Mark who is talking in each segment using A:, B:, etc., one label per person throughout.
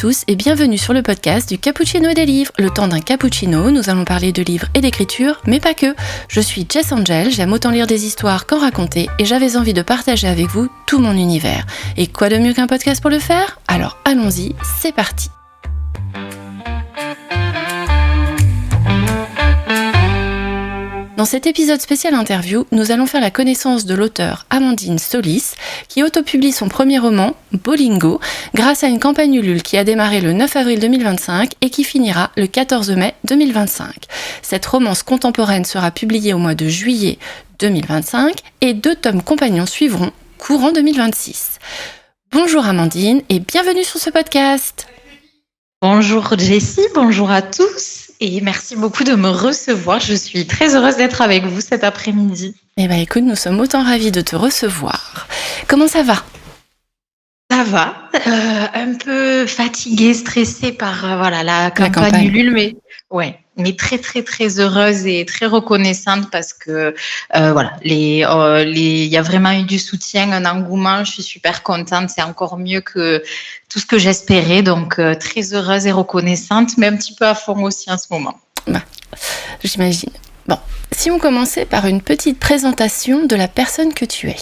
A: tous et bienvenue sur le podcast du Cappuccino et des livres. Le temps d'un cappuccino, nous allons parler de livres et d'écriture, mais pas que. Je suis Jess Angel, j'aime autant lire des histoires qu'en raconter et j'avais envie de partager avec vous tout mon univers. Et quoi de mieux qu'un podcast pour le faire ? Alors allons-y, c'est parti. Dans cet épisode spécial interview, nous allons faire la connaissance de l'auteure Amandine Solis, qui autopublie son premier roman, Bolingo, grâce à une campagne Ulule qui a démarré le 9 avril 2025 et qui finira le 14 mai 2025. Cette romance contemporaine sera publiée au mois de juillet 2025 et 2 tomes compagnons suivront courant 2026. Bonjour Amandine et bienvenue sur ce podcast.
B: Bonjour Jessie, bonjour à tous. Et merci beaucoup de me recevoir. Je suis très heureuse d'être avec vous cet après-midi.
A: Eh bien écoute, nous sommes autant ravis de te recevoir. Comment ça va ?
B: Ça va, un peu fatiguée, stressée par la campagne Ulule, mais très très très heureuse et très reconnaissante parce que il y a vraiment eu du soutien, un engouement. Je suis super contente, c'est encore mieux que tout ce que j'espérais, donc très heureuse et reconnaissante, mais un petit peu à fond aussi en ce moment.
A: J'imagine. Bon, si on commençait par une petite présentation de la personne que tu es.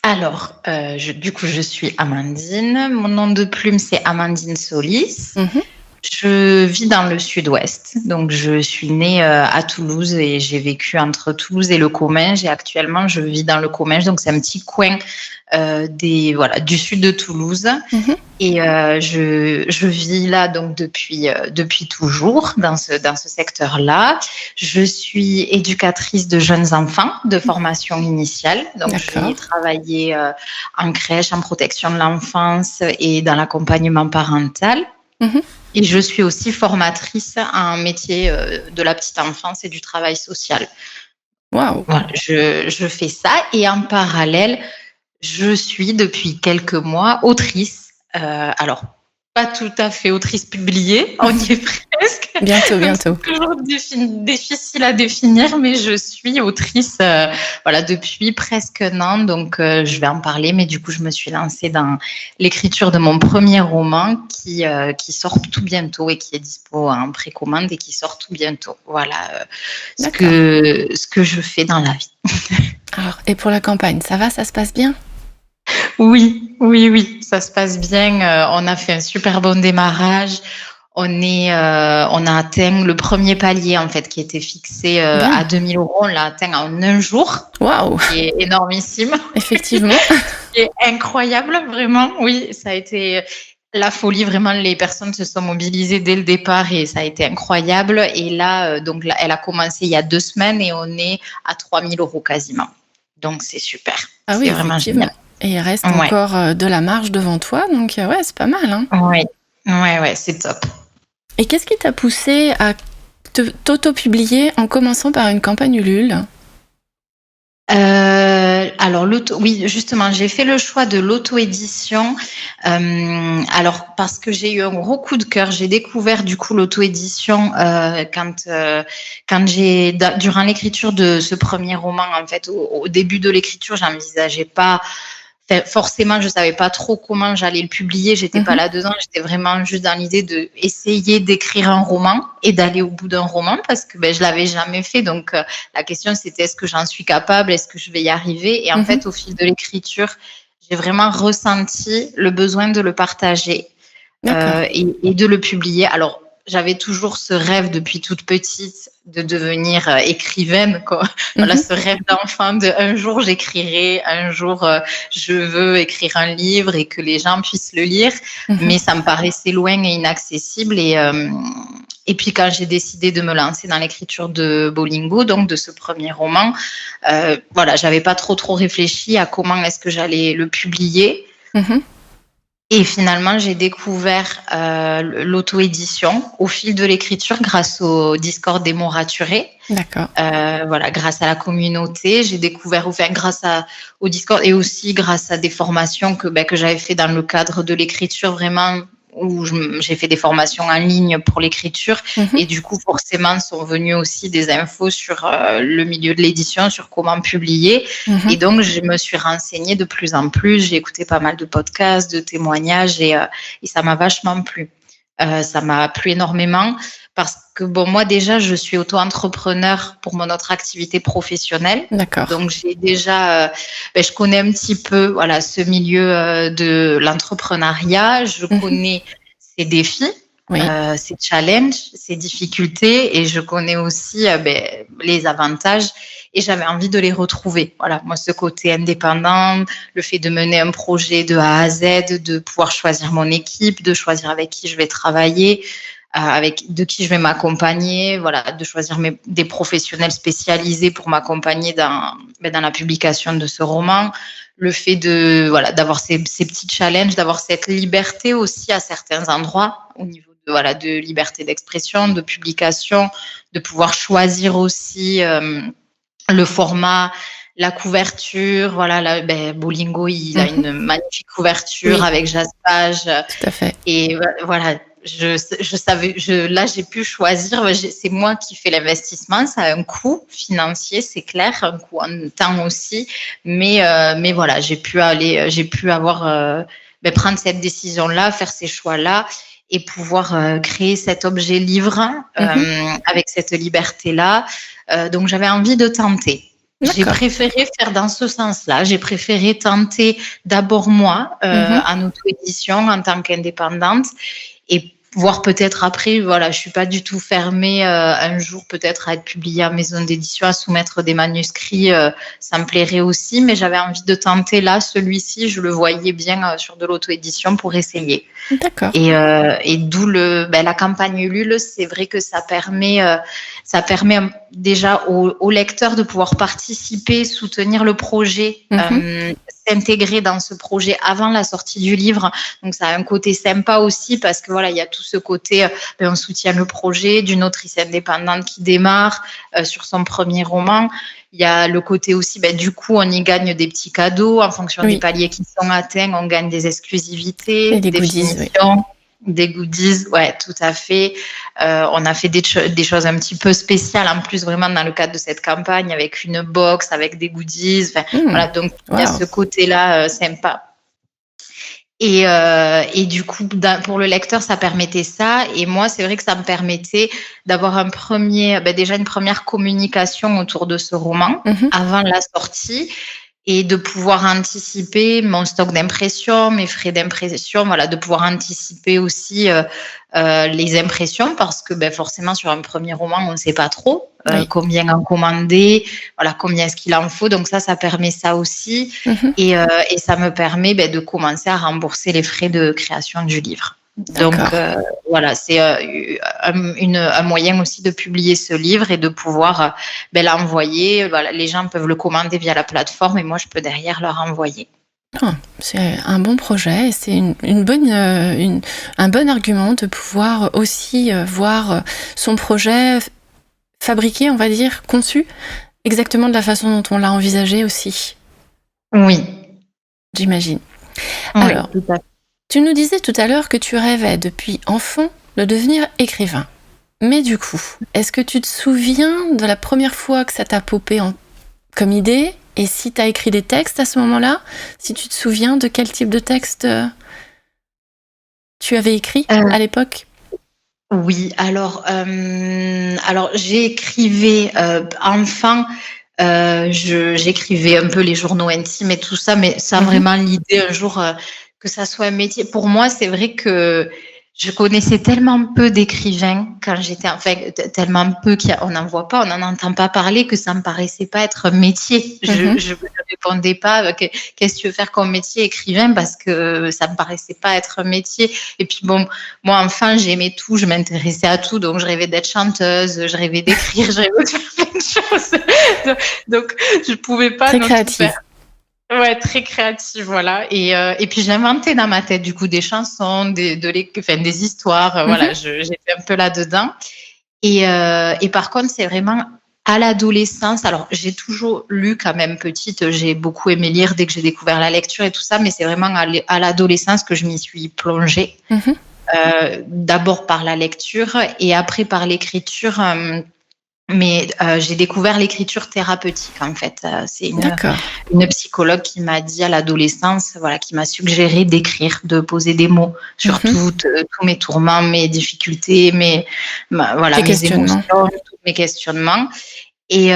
B: Alors, je suis Amandine. Mon nom de plume, c'est Amandine Solis. Mm-hmm. Je vis dans le sud-ouest. Donc, je suis née à Toulouse et j'ai vécu entre Toulouse et le Comminges. Et actuellement, je vis dans le Comminges. Donc, c'est un petit coin du sud de Toulouse. Mm-hmm. Et je vis là donc depuis toujours dans ce secteur-là. Je suis éducatrice de jeunes enfants de formation initiale. Donc, j'ai travaillé en crèche, en protection de l'enfance et dans l'accompagnement parental. Mm-hmm. Et je suis aussi formatrice en métier de la petite enfance et du travail social.
A: Waouh.
B: Voilà, je fais ça et en parallèle, je suis depuis quelques mois autrice. Alors, pas tout à fait autrice publiée, on y est presque.
A: Bientôt.
B: C'est toujours difficile à définir, mais je suis autrice depuis presque un an, donc je vais en parler. Mais du coup, je me suis lancée dans l'écriture de mon premier roman qui sort tout bientôt et qui est dispo en précommande et qui sort tout bientôt. Voilà ce que je fais dans la vie.
A: Alors, et pour la campagne, ça va, ça se passe bien ?
B: Oui, ça se passe bien. On a fait un super bon démarrage. On a atteint le premier palier en fait qui était fixé à 2 000 €. On l'a atteint en un jour.
A: Waouh!
B: Qui est énormissime.
A: Effectivement.
B: C'est incroyable, vraiment. Oui, ça a été la folie. Vraiment, les personnes se sont mobilisées dès le départ et ça a été incroyable. Et là, elle a commencé il y a 2 semaines et on est à 3 000 € quasiment. Donc c'est super.
A: Ah oui,
B: c'est vraiment génial.
A: Et il reste encore de la marge devant toi, donc c'est pas mal. Hein.
B: Ouais, c'est top.
A: Et qu'est-ce qui t'a poussé à t'auto-publier en commençant par une campagne Ulule ?
B: Alors, justement, j'ai fait le choix de l'auto-édition. Alors, parce que j'ai eu un gros coup de cœur, j'ai découvert du coup l'auto-édition quand durant l'écriture de ce premier roman. En fait, au début de l'écriture, j'envisageais pas. Forcément, je savais pas trop comment j'allais le publier. J'étais pas là-dedans. J'étais vraiment juste dans l'idée de essayer d'écrire un roman et d'aller au bout d'un roman parce que je l'avais jamais fait. Donc, la question c'était est-ce que j'en suis capable? Est-ce que je vais y arriver? Et en fait, au fil de l'écriture, j'ai vraiment ressenti le besoin de le partager et de le publier. Alors, j'avais toujours ce rêve depuis toute petite de devenir écrivaine, quoi. Voilà, ce rêve d'enfant de un jour j'écrirai, un jour je veux écrire un livre et que les gens puissent le lire, mais ça me paraissait loin et inaccessible. Et puis quand j'ai décidé de me lancer dans l'écriture de Bolingo, donc de ce premier roman, j'avais pas trop réfléchi à comment est-ce que j'allais le publier. Et finalement, j'ai découvert l'auto-édition au fil de l'écriture grâce au Discord des mots raturés.
A: D'accord.
B: Grâce à la communauté, j'ai découvert grâce au Discord et aussi grâce à des formations que j'avais fait dans le cadre de l'écriture vraiment où j'ai fait des formations en ligne pour l'écriture. Et du coup, forcément, sont venues aussi des infos sur le milieu de l'édition, sur comment publier. Et donc, je me suis renseignée de plus en plus. J'ai écouté pas mal de podcasts, de témoignages et ça m'a vachement plu. Ça m'a plu énormément parce que bon, moi déjà, je suis auto-entrepreneur pour mon autre activité professionnelle.
A: D'accord.
B: Donc j'ai déjà, je connais un petit peu, voilà, ce milieu de l'entrepreneuriat. Je connais ses défis, ses challenges, ses difficultés, et je connais aussi les avantages. Et j'avais envie de les retrouver. Voilà, moi, ce côté indépendant, le fait de mener un projet de A à Z, de pouvoir choisir mon équipe, de choisir avec qui je vais travailler, de qui je vais m'accompagner, voilà, de choisir des professionnels spécialisés pour m'accompagner dans la publication de ce roman. Le fait d'avoir ces petits challenges, d'avoir cette liberté aussi à certains endroits au niveau de liberté d'expression, de publication, de pouvoir choisir aussi le format, la couverture, voilà, Bolingo, il a une magnifique couverture avec Jaspage.
A: Tout à fait.
B: Et voilà, je savais, là, j'ai pu choisir. C'est moi qui fais l'investissement. Ça a un coût financier, c'est clair, un coût en temps aussi. Mais voilà, j'ai pu prendre cette décision-là, faire ces choix-là et pouvoir créer cet objet livre avec cette liberté-là. Donc, j'avais envie de tenter.
A: D'accord.
B: J'ai préféré faire dans ce sens-là. J'ai préféré tenter d'abord moi, en auto-édition, en tant qu'indépendante, et voir peut-être après, voilà, je suis pas du tout fermée un jour peut-être à être publiée en maison d'édition, à soumettre des manuscrits, ça me plairait aussi, mais j'avais envie de tenter là, celui-ci, je le voyais bien sur de l'auto-édition pour essayer.
A: D'accord.
B: Et d'où la campagne Ulule, c'est vrai que ça permet déjà aux lecteurs de pouvoir participer, soutenir le projet, s'intégrer dans ce projet avant la sortie du livre. Donc ça a un côté sympa aussi parce que voilà, il y a tout ce côté, on soutient le projet d'une autrice indépendante qui démarre sur son premier roman. Il y a le côté aussi, du coup, on y gagne des petits cadeaux en fonction des paliers qui sont atteints. On gagne des exclusivités,
A: et des goodies,
B: des goodies, ouais, tout à fait. On a fait des choses un petit peu spéciales en plus, vraiment dans le cadre de cette campagne, avec une box, avec des goodies. Voilà, donc il y a ce côté-là sympa. Et du coup, pour le lecteur, ça permettait ça. Et moi, c'est vrai que ça me permettait d'avoir déjà une première communication autour de ce roman avant la sortie et de pouvoir anticiper mon stock d'impression, mes frais d'impression, voilà, de pouvoir anticiper aussi les impressions parce que forcément, sur un premier roman, on ne sait pas trop combien en commander, voilà, combien est-ce qu'il en faut. Donc ça permet ça aussi. Et ça me permet de commencer à rembourser les frais de création du livre. Donc voilà, c'est un moyen aussi de publier ce livre et de pouvoir l'envoyer. Voilà, les gens peuvent le commander via la plateforme et moi je peux derrière leur envoyer.
A: C'est un bon projet et c'est un bon argument de pouvoir aussi voir son projet fabriqué, on va dire, conçu exactement de la façon dont on l'a envisagé aussi.
B: Oui.
A: J'imagine.
B: Oui,
A: alors, tu nous disais tout à l'heure que tu rêvais depuis enfant de devenir écrivain. Mais du coup, est-ce que tu te souviens de la première fois que ça t'a popé comme idée ? Et si tu as écrit des textes à ce moment-là, si tu te souviens de quel type de texte tu avais écrit à l'époque ?
B: Oui, alors j'écrivais enfant. J'écrivais un peu les journaux intimes et tout ça, mais sans vraiment l'idée un jour que ça soit un métier. Pour moi, c'est vrai que je connaissais tellement peu d'écrivains quand j'étais, tellement peu on n'en voit pas, on n'en entend pas parler que ça me paraissait pas être un métier. Je ne répondais pas qu'est-ce que tu veux faire comme métier écrivain parce que ça me paraissait pas être un métier. Et puis bon, moi enfant j'aimais tout, je m'intéressais à tout, donc je rêvais d'être chanteuse, je rêvais d'écrire, je rêvais de faire plein de choses. Donc je pouvais pas.
A: Très créative.
B: Ouais, très créative, voilà. Et puis j'inventais dans ma tête du coup des chansons, des histoires. Voilà, j'étais un peu là-dedans. Et par contre, c'est vraiment à l'adolescence. Alors, j'ai toujours lu quand même petite. J'ai beaucoup aimé lire dès que j'ai découvert la lecture et tout ça, mais c'est vraiment à l'adolescence que je m'y suis plongée. d'abord par la lecture et après par l'écriture. Mais j'ai découvert l'écriture thérapeutique en fait. C'est une psychologue qui m'a dit à l'adolescence, voilà, qui m'a suggéré d'écrire, de poser des mots sur tous mes tourments, mes difficultés, mes émotions, tous mes questionnements. Et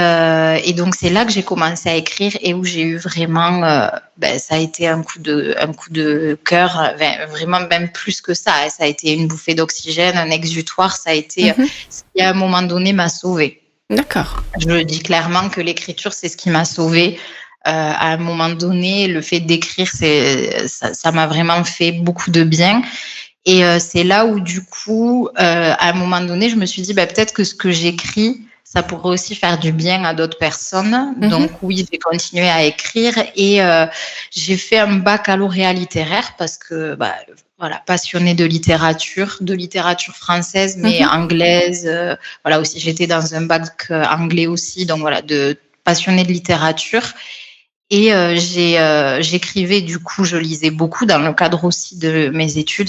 B: donc c'est là que j'ai commencé à écrire et où j'ai eu vraiment, ça a été un coup de cœur, vraiment même plus que ça. Ça a été une bouffée d'oxygène, un exutoire. Ça a été, ce qui à un moment donné m'a sauvée.
A: D'accord.
B: Je dis clairement que l'écriture c'est ce qui m'a sauvée. À un moment donné, le fait d'écrire, ça m'a vraiment fait beaucoup de bien. Et c'est là où du coup, à un moment donné, je me suis dit peut-être que ce que j'écris, ça pourrait aussi faire du bien à d'autres personnes. Donc oui, j'ai continué à écrire et j'ai fait un baccalauréat littéraire parce que passionnée de littérature française, mais anglaise. Aussi, j'étais dans un bac anglais aussi, donc passionnée de littérature. Et j'écrivais, du coup, je lisais beaucoup dans le cadre aussi de mes études,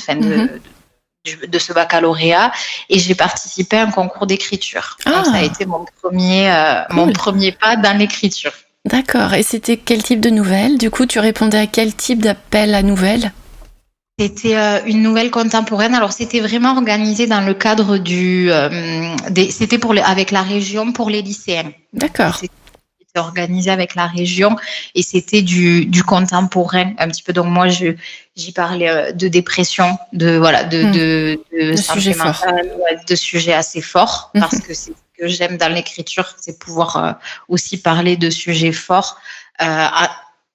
B: de ce baccalauréat, et j'ai participé à un concours d'écriture. Donc ça a été mon premier pas dans l'écriture.
A: D'accord. Et c'était quel type de nouvelles ? Du coup, tu répondais à quel type d'appel à nouvelles ?
B: C'était une nouvelle contemporaine. Alors c'était vraiment organisé dans le cadre c'était avec la région pour les lycéens.
A: D'accord.
B: C'était organisé avec la région et c'était du contemporain un petit peu. Donc moi j'y parlais de dépression, de
A: sujets forts,
B: de sujets assez forts, parce que c'est ce que j'aime dans l'écriture, c'est pouvoir aussi parler de sujets forts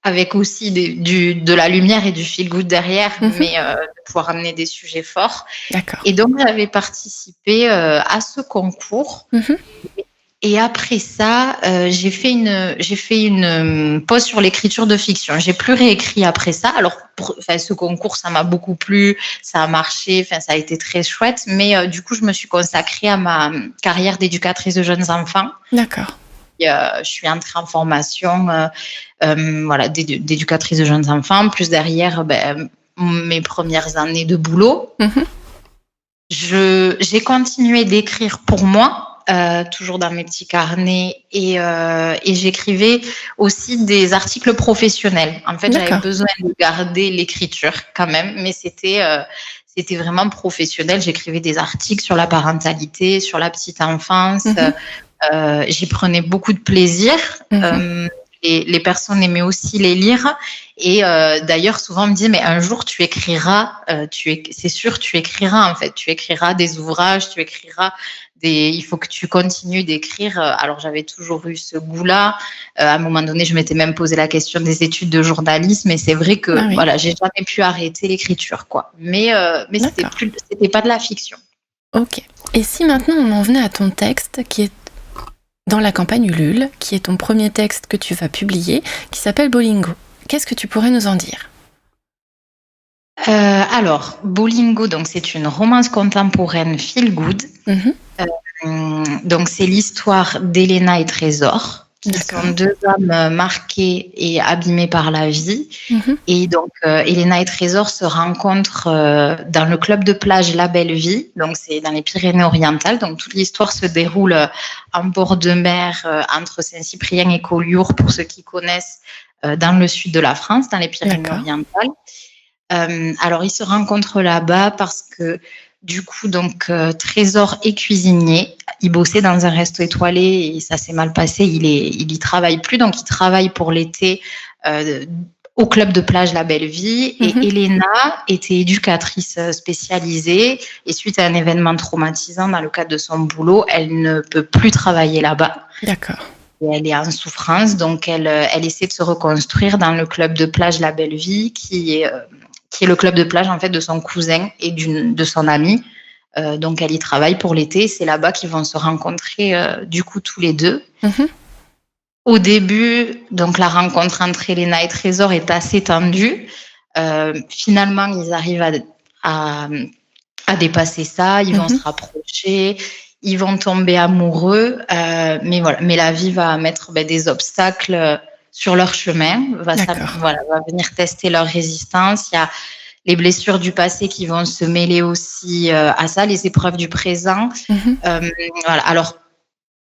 B: avec aussi de la lumière et du feel good derrière, mais de pouvoir amener des sujets forts.
A: D'accord.
B: Et donc j'avais participé à ce concours. Et après ça, j'ai fait une pause sur l'écriture de fiction. J'ai plus réécrit après ça. Alors, ce concours, ça m'a beaucoup plu, ça a marché, ça a été très chouette. Mais du coup, je me suis consacrée à ma carrière d'éducatrice de jeunes enfants.
A: D'accord.
B: Je suis entrée en formation, d'éducatrice de jeunes enfants. Plus derrière, mes premières années de boulot. J'ai continué d'écrire pour moi. Toujours dans mes petits carnets et j'écrivais aussi des articles professionnels. En fait, j'avais besoin de garder l'écriture quand même, mais c'était vraiment professionnel. J'écrivais des articles sur la parentalité, sur la petite enfance. J'y prenais beaucoup de plaisir. Les personnes aimaient aussi les lire. Et d'ailleurs, souvent, on me dit, mais un jour, tu écriras, c'est sûr, tu écriras, en fait. Tu écriras des ouvrages, tu écriras il faut que tu continues d'écrire. Alors, j'avais toujours eu ce goût-là. À un moment donné, je m'étais même posé la question des études de journalisme. Et c'est vrai que, j'ai jamais pu arrêter l'écriture, quoi. Mais c'était pas de la fiction.
A: Ok. Et si maintenant, on en venait à ton texte, qui est dans la campagne Ulule, qui est ton premier texte que tu vas publier, qui s'appelle Bolingo. Qu'est-ce que tu pourrais nous en dire ?
B: Alors, Bolingo, donc c'est une romance contemporaine feel good. Donc c'est l'histoire d'Elena et Trésor, qui sont deux âmes marquées et abîmées par la vie. Et donc Elena et Trésor se rencontrent dans le club de plage La Belle Vie. Donc c'est dans les Pyrénées-Orientales. Donc toute l'histoire se déroule en bord de mer entre Saint-Cyprien et Collioure, pour ceux qui connaissent, dans le sud de la France, dans les Pyrénées-Orientales. Alors ils se rencontrent là-bas parce que du coup, donc, Trésor est cuisinier. Il bossait dans un resto étoilé et ça s'est mal passé. Il y travaille plus, donc il travaille pour l'été au club de plage La Belle Vie. Et Elena était éducatrice spécialisée. Et suite à un événement traumatisant dans le cadre de son boulot, elle ne peut plus travailler là-bas.
A: D'accord.
B: Et elle est en souffrance, donc elle essaie de se reconstruire dans le club de plage La Belle Vie, qui est le club de plage en fait de son cousin et de son ami. Donc elle y travaille pour l'été. C'est là-bas qu'ils vont se rencontrer du coup tous les deux. Au début, donc la rencontre entre Elena et Trésor est assez tendue. Finalement, ils arrivent à dépasser ça. Ils vont se rapprocher. Ils vont tomber amoureux. Mais la vie va mettre des obstacles sur leur chemin, va venir tester leur résistance. les blessures du passé qui vont se mêler aussi à ça, les épreuves du présent. Voilà. Alors,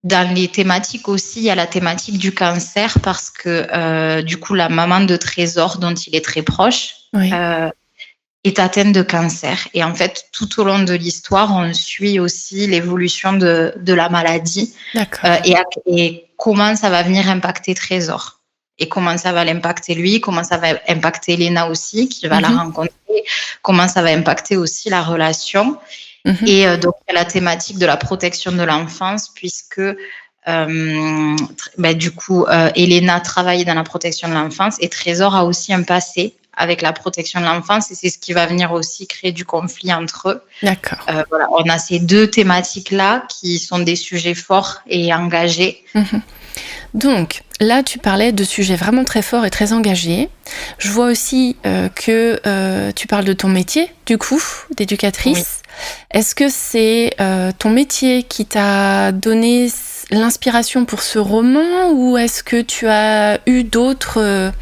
B: dans les thématiques aussi, il y a la thématique du cancer parce que du coup, la maman de Trésor, dont il est très proche, est atteinte de cancer. Et en fait, tout au long de l'histoire, on suit aussi l'évolution de la maladie et comment ça va venir impacter Trésor. Et comment ça va l'impacter lui, comment ça va impacter Elena aussi, qui va la rencontrer, comment ça va impacter aussi la relation. Et donc, il y a la thématique de la protection de l'enfance, puisque du coup, Elena travaille dans la protection de l'enfance et Trésor a aussi un passé avec la protection de l'enfance et c'est ce qui va venir aussi créer du conflit entre eux.
A: D'accord.
B: Voilà, on a ces deux thématiques-là qui sont des sujets forts et engagés.
A: Donc, là, tu parlais de sujets vraiment très forts et très engagés. Je vois aussi que tu parles de ton métier, du coup, d'éducatrice. Est-ce que c'est ton métier qui t'a donné l'inspiration pour ce roman ou est-ce que tu as eu d'autres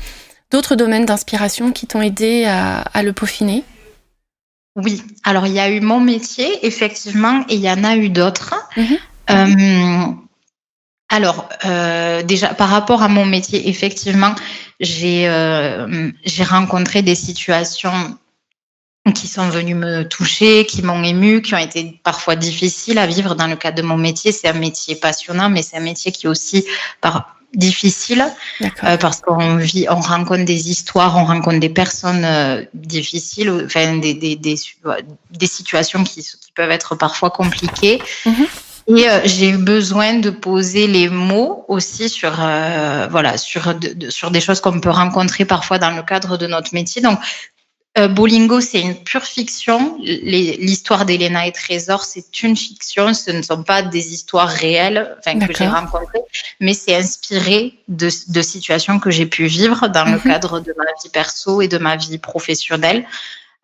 A: domaines d'inspiration qui t'ont aidé à le peaufiner ?
B: Oui, alors il y a eu mon métier, effectivement, et il y en a eu d'autres. Alors, déjà, par rapport à mon métier, effectivement, j'ai rencontré des situations qui sont venues me toucher, qui m'ont émue, qui ont été parfois difficiles à vivre dans le cadre de mon métier. C'est un métier passionnant, mais c'est un métier qui est aussi difficile parce qu'on rencontre des histoires, on rencontre des personnes difficiles, enfin des situations qui peuvent être parfois compliquées. Et j'ai eu besoin de poser les mots aussi sur des choses qu'on peut rencontrer parfois dans le cadre de notre métier. Donc, Bolingo, c'est une pure fiction. L'histoire d'Elena et Trésor, c'est une fiction. Ce ne sont pas des histoires réelles que j'ai rencontrées, mais c'est inspiré de situations que j'ai pu vivre dans le cadre de ma vie perso et de ma vie professionnelle.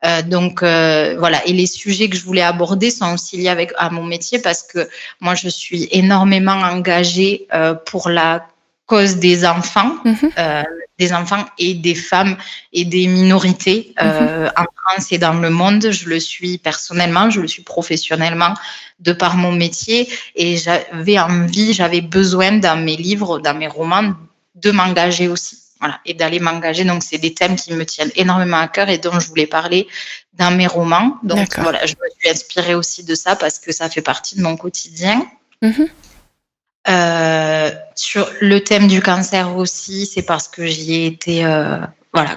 B: Voilà. Et les sujets que je voulais aborder sont aussi liés à mon métier parce que moi, je suis énormément engagée pour la cause des enfants et des femmes et des minorités en France et dans le monde. Je le suis personnellement, je le suis professionnellement de par mon métier et j'avais besoin dans mes livres, dans mes romans, de m'engager aussi. Voilà, et d'aller m'engager. Donc, c'est des thèmes qui me tiennent énormément à cœur et dont je voulais parler dans mes romans. Donc, voilà, je me suis inspirée aussi de ça parce que ça fait partie de mon quotidien. Sur le thème du cancer aussi, c'est parce que j'y ai été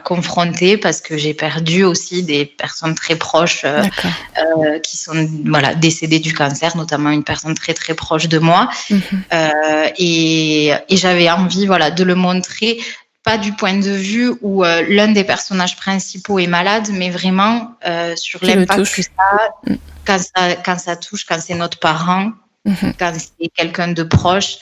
B: confrontée, parce que j'ai perdu aussi des personnes très proches qui sont décédées du cancer, notamment une personne très très proche de moi. Et j'avais envie de le montrer, pas du point de vue où l'un des personnages principaux est malade, mais vraiment sur l'impact que ça a quand ça touche, quand c'est notre parent, quand c'est quelqu'un de proche.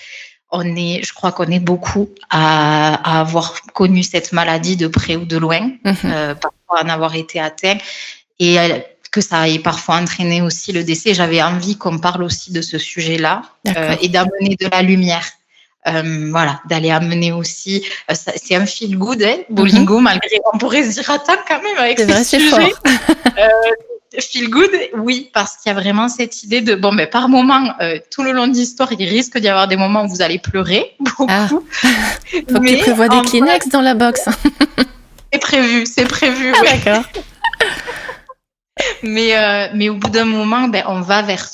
B: Je crois qu'on est beaucoup à avoir connu cette maladie de près ou de loin, parfois en avoir été atteint, et que ça ait parfois entraîné aussi le décès. J'avais envie qu'on parle aussi de ce sujet-là et d'amener de la lumière. D'aller amener aussi. C'est un feel good, Bolingo, malgré on pourrait se dire attends quand même avec ces sujets. Feel good, oui, parce qu'il y a vraiment cette idée de par moment, tout le long de l'histoire, il risque d'y avoir des moments où vous allez pleurer beaucoup.
A: Faut que tu prévois des Kleenex dans la box.
B: C'est prévu.
A: D'accord.
B: Mais au bout d'un moment, on va vers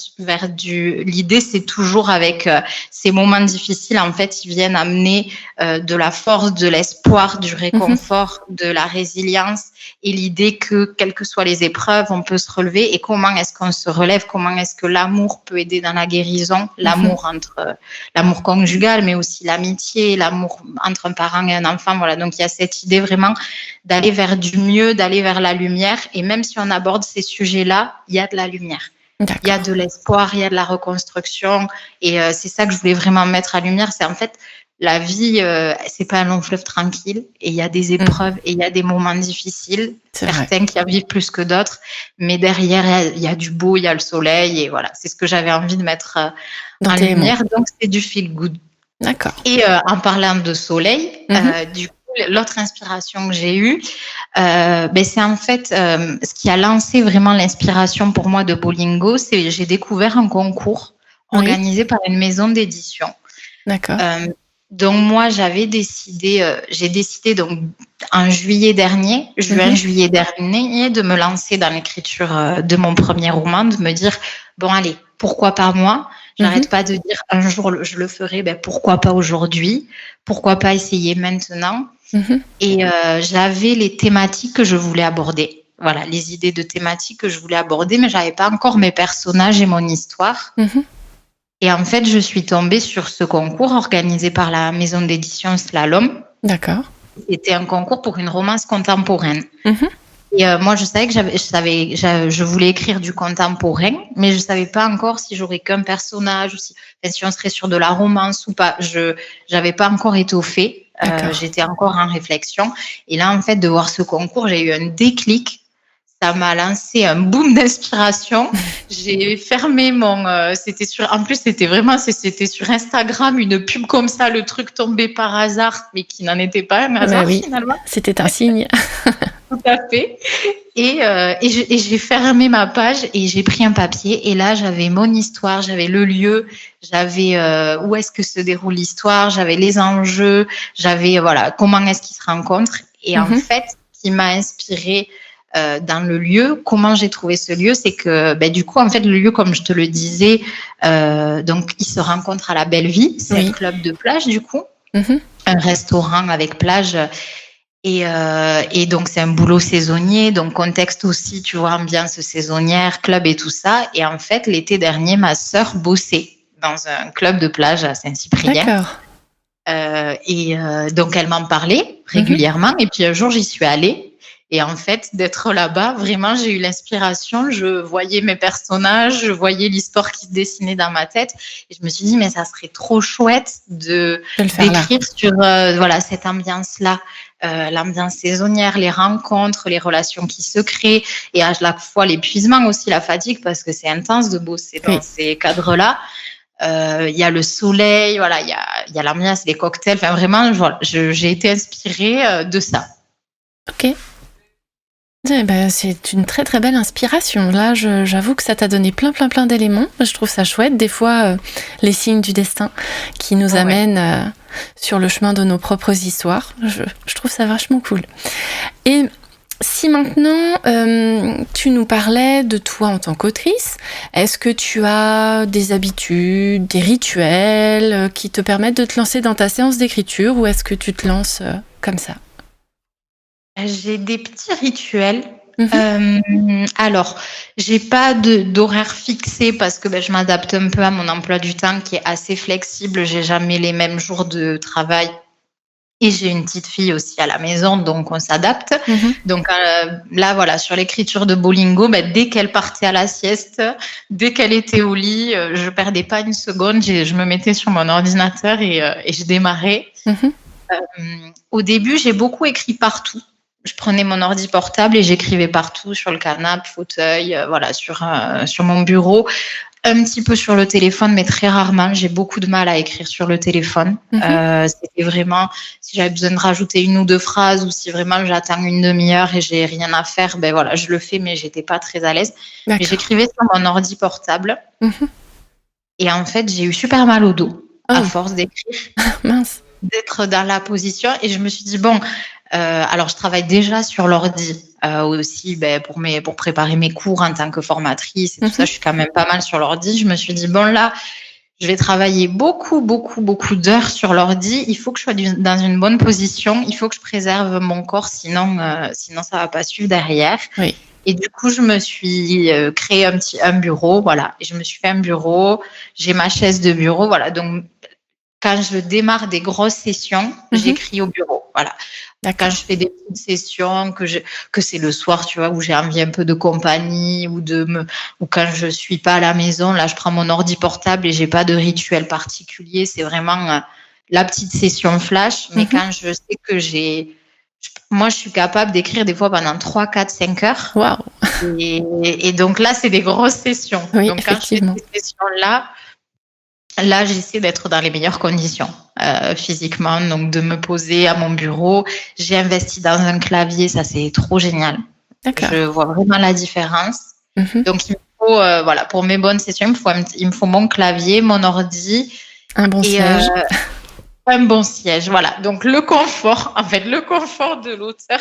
B: l'idée, c'est toujours avec ces moments difficiles, en fait, ils viennent amener de la force, de l'espoir, du réconfort, de la résilience et l'idée que, quelles que soient les épreuves, on peut se relever. Et comment est-ce qu'on se relève? Comment est-ce que l'amour peut aider dans la guérison? L'amour l'amour conjugal, mais aussi l'amitié, l'amour entre un parent et un enfant. Voilà. Donc, il y a cette idée vraiment d'aller vers du mieux, d'aller vers la lumière. Et même si on aborde ces sujets-là, il y a de la lumière.
A: D'accord.
B: Il y a de l'espoir, il y a de la reconstruction. Et c'est ça que je voulais vraiment mettre à lumière. C'est en fait, la vie, c'est pas un long fleuve tranquille. Et il y a des épreuves et il y a des moments difficiles.
A: C'est
B: certains
A: vrai.
B: qui en vivent plus que d'autres. Mais derrière, il y a du beau, il y a le soleil. Et voilà, c'est ce que j'avais envie de mettre
A: Dans
B: en
A: tes
B: lumière. Donc, c'est du feel good.
A: D'accord.
B: Et en parlant de soleil, du coup, l'autre inspiration que j'ai eue, c'est en fait ce qui a lancé vraiment l'inspiration pour moi de Bolingo, c'est j'ai découvert un concours organisé par une maison d'édition.
A: D'accord.
B: Donc moi j'ai décidé donc en juillet dernier, juillet dernier, de me lancer dans l'écriture de mon premier roman, de me dire bon allez, pourquoi pas moi? J'arrête pas de dire un jour je le ferai, pourquoi pas aujourd'hui? Pourquoi pas essayer maintenant? Et j'avais les thématiques que je voulais aborder. Voilà, les idées de thématiques que je voulais aborder, mais j'avais pas encore mes personnages et mon histoire. Et en fait, je suis tombée sur ce concours organisé par la maison d'édition Slalom.
A: D'accord.
B: C'était un concours pour une romance contemporaine. Et moi, je savais que je voulais écrire du contemporain, mais je savais pas encore si j'aurais qu'un personnage ou si on serait sur de la romance ou pas. J'avais pas encore étoffé. J'étais encore en réflexion. Et là, en fait, de voir ce concours, j'ai eu un déclic. Ça m'a lancé un boom d'inspiration. J'ai fermé c'était sur Instagram, une pub comme ça, le truc tombé par hasard, mais qui n'en était pas un hasard finalement.
A: C'était un signe.
B: Tout à fait. Et j'ai fermé ma page et j'ai pris un papier. Et là, j'avais mon histoire, j'avais le lieu, j'avais où est-ce que se déroule l'histoire, j'avais les enjeux, j'avais comment est-ce qu'ils se rencontrent. Et en fait, ce qui m'a inspirée dans le lieu, comment j'ai trouvé ce lieu, c'est que du coup, en fait, le lieu, comme je te le disais, donc ils se rencontrent à la Belle Vie. C'est un club de plage, du coup, un restaurant avec plage. Et donc, c'est un boulot saisonnier. Donc, contexte aussi, tu vois, ambiance saisonnière, club et tout ça. Et en fait, l'été dernier, ma sœur bossait dans un club de plage à Saint-Cyprien.
A: D'accord.
B: Donc, elle m'en parlait régulièrement. Et puis, un jour, j'y suis allée. Et en fait, d'être là-bas, vraiment, j'ai eu l'inspiration. Je voyais mes personnages, je voyais l'histoire qui se dessinait dans ma tête. Et je me suis dit, mais ça serait trop chouette d'écrire sur cette ambiance-là. L'ambiance saisonnière, les rencontres, les relations qui se créent et à la fois l'épuisement aussi, la fatigue, parce que c'est intense de bosser dans ces cadres-là. Il y a le soleil, il y a l'ambiance, les cocktails. Enfin, vraiment, j'ai été inspirée de ça.
A: Ok. C'est une très très belle inspiration. Là, j'avoue que ça t'a donné plein d'éléments. Je trouve ça chouette. Des fois, les signes du destin qui nous amènent sur le chemin de nos propres histoires. Je trouve ça vachement cool. Et si maintenant, tu nous parlais de toi en tant qu'autrice, est-ce que tu as des habitudes, des rituels qui te permettent de te lancer dans ta séance d'écriture ou est-ce que tu te lances comme ça ?
B: J'ai des petits rituels. Alors, j'ai pas d'horaire fixé parce que je m'adapte un peu à mon emploi du temps qui est assez flexible. J'ai jamais les mêmes jours de travail et j'ai une petite fille aussi à la maison, donc on s'adapte. Donc là, sur l'écriture de Bolingo, dès qu'elle partait à la sieste, dès qu'elle était au lit, je perdais pas une seconde. Je me mettais sur mon ordinateur et je démarrais. Au début, j'ai beaucoup écrit partout. Je prenais mon ordi portable et j'écrivais partout, sur le canapé, fauteuil, sur mon bureau, un petit peu sur le téléphone, mais très rarement. J'ai beaucoup de mal à écrire sur le téléphone. C'était vraiment, si j'avais besoin de rajouter une ou deux phrases ou si vraiment j'attends une demi-heure et j'ai rien à faire, je le fais, mais j'étais pas très à l'aise. Mais j'écrivais sur mon ordi portable. Et en fait, j'ai eu super mal au dos à force d'écrire.
A: Mince.
B: D'être dans la position et je me suis dit alors je travaille déjà sur l'ordi aussi pour préparer mes cours en tant que formatrice et tout ça, je suis quand même pas mal sur l'ordi. Je me suis dit là je vais travailler beaucoup d'heures sur l'ordi, il faut que je sois dans une bonne position, il faut que je préserve mon corps, sinon ça va pas suivre derrière. Et du coup, je me suis créé un bureau, et je me suis fait un bureau, j'ai ma chaise de bureau, donc quand je démarre des grosses sessions, j'écris au bureau. Quand je fais des petites sessions, que c'est le soir, tu vois, où j'ai envie un peu de compagnie ou quand je suis pas à la maison, là, je prends mon ordi portable et j'ai pas de rituel particulier. C'est vraiment la petite session flash. Mais quand je sais que moi, je suis capable d'écrire des fois pendant 3, 4, 5 heures.
A: Waouh.
B: Et donc là, c'est des grosses sessions.
A: Oui,
B: donc quand je fais ces sessions-là, là, j'essaie d'être dans les meilleures conditions physiquement, donc de me poser à mon bureau. J'ai investi dans un clavier, ça c'est trop génial.
A: D'accord.
B: Je vois vraiment la différence. Donc, il me faut, pour mes bonnes sessions, il me faut mon clavier, mon ordi.
A: Un bon siège.
B: Un bon siège, voilà. Donc, le confort de l'auteur,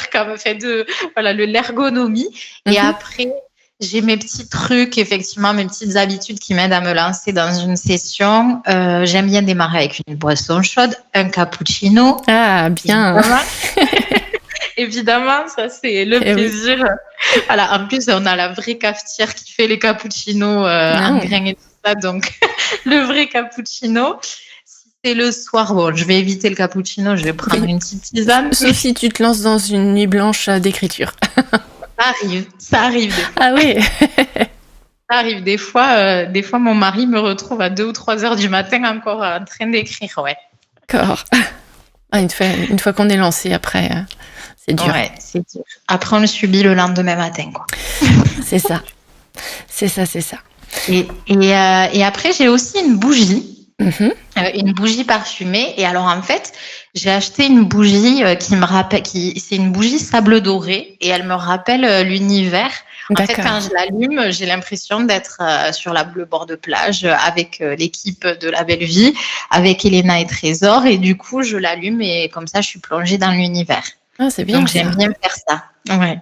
B: l'ergonomie. Et après, j'ai mes petits trucs, effectivement, mes petites habitudes qui m'aident à me lancer dans une session. J'aime bien démarrer avec une boisson chaude, un cappuccino.
A: Ah, bien.
B: Évidemment, ça c'est le plaisir. Oui. Voilà, en plus, on a la vraie cafetière qui fait les cappuccinos en grains et tout ça. Donc, le vrai cappuccino. Si c'est le soir, bon, je vais éviter le cappuccino, je vais prendre une petite tisane.
A: Sauf si tu te lances dans une nuit blanche d'écriture.
B: Ça arrive.
A: Ah oui.
B: Ça arrive des fois. Des fois, mon mari me retrouve à 2 ou 3 heures du matin encore en train d'écrire. Ouais.
A: D'accord. Ah, une fois qu'on est lancé, après, c'est dur.
B: Ouais, c'est dur. Après, on le subit le lendemain matin, quoi.
A: C'est ça.
B: Et après, j'ai aussi une bougie. Une bougie parfumée. Et alors, en fait, j'ai acheté une bougie qui me rappelle, c'est une bougie sable doré et elle me rappelle l'univers. En fait, quand je l'allume, j'ai l'impression d'être sur le bord de plage avec l'équipe de La Belle Vie, avec Elena et Trésor. Et du coup, je l'allume et comme ça, je suis plongée dans l'univers.
A: Ah, c'est bien.
B: Donc, j'aime bien faire ça. Ouais.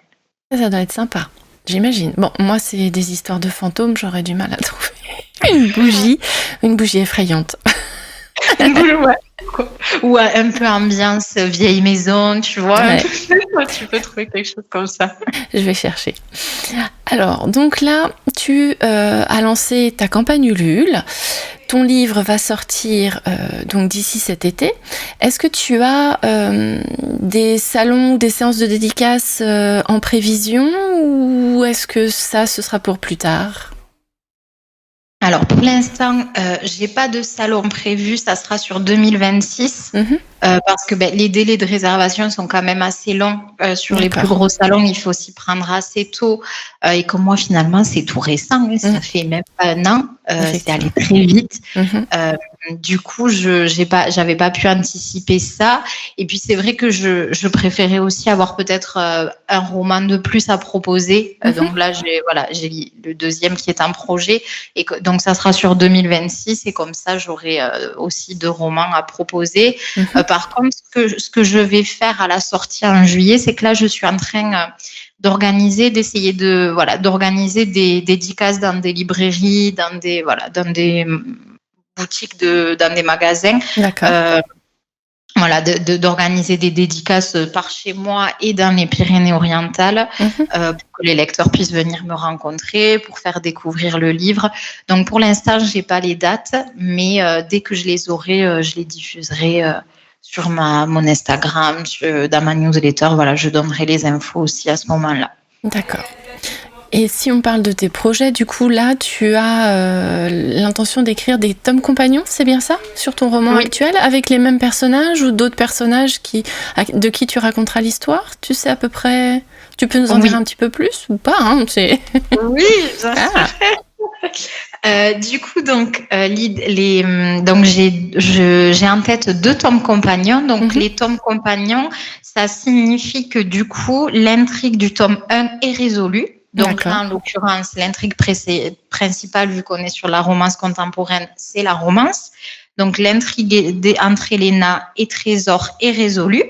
A: Ça doit être sympa. J'imagine. Bon, moi, c'est des histoires de fantômes, j'aurais du mal à trouver une bougie effrayante.
B: Ou un peu ambiance vieille maison, tu vois. Ouais. Tu peux trouver quelque chose comme ça.
A: Je vais chercher. Alors, donc là, tu as lancé ta campagne Ulule. Ton livre va sortir donc d'ici cet été. Est-ce que tu as des salons ou des séances de dédicaces en prévision ou est-ce que ce sera pour plus tard ?
B: Alors, pour l'instant, j'ai pas de salon prévu. Ça sera sur 2026 parce que les délais de réservation sont quand même assez longs. Sur les plus gros salons, il faut s'y prendre assez tôt. Et comme moi, finalement, c'est tout récent. Ça fait même pas un an. C'est allé très vite. Du coup, j'avais pas pu anticiper ça. Et puis, c'est vrai que je préférais aussi avoir peut-être un roman de plus à proposer. Donc là, j'ai le deuxième qui est en projet. Et donc, ça sera sur 2026. Et comme ça, j'aurai aussi 2 romans à proposer. Par contre, ce que je vais faire à la sortie en juillet, c'est que là, je suis en train d'organiser des dédicaces dans des librairies, dans des boutiques, dans des magasins.
A: D'accord.
B: D'organiser des dédicaces par chez moi et dans les Pyrénées-Orientales pour que les lecteurs puissent venir me rencontrer, pour faire découvrir le livre. Donc, pour l'instant, j'ai pas les dates, mais dès que je les aurai, je les diffuserai sur mon Instagram, dans ma newsletter. Voilà, je donnerai les infos aussi à ce moment-là.
A: D'accord. Et si on parle de tes projets, du coup, là, tu as l'intention d'écrire des tomes compagnons, c'est bien ça, sur ton roman actuel, avec les mêmes personnages ou d'autres personnages de qui tu raconteras l'histoire ? Tu sais à peu près... Tu peux nous en dire un petit peu plus ou pas
B: Oui, bien sûr. Du coup, donc j'ai en tête 2 tomes compagnons. Donc, les tomes compagnons, ça signifie que du coup, l'intrigue du tome 1 est résolue. Donc là, en l'occurrence, l'intrigue principale, vu qu'on est sur la romance contemporaine, c'est la romance. Donc, l'intrigue entre Elena et Trésor est résolue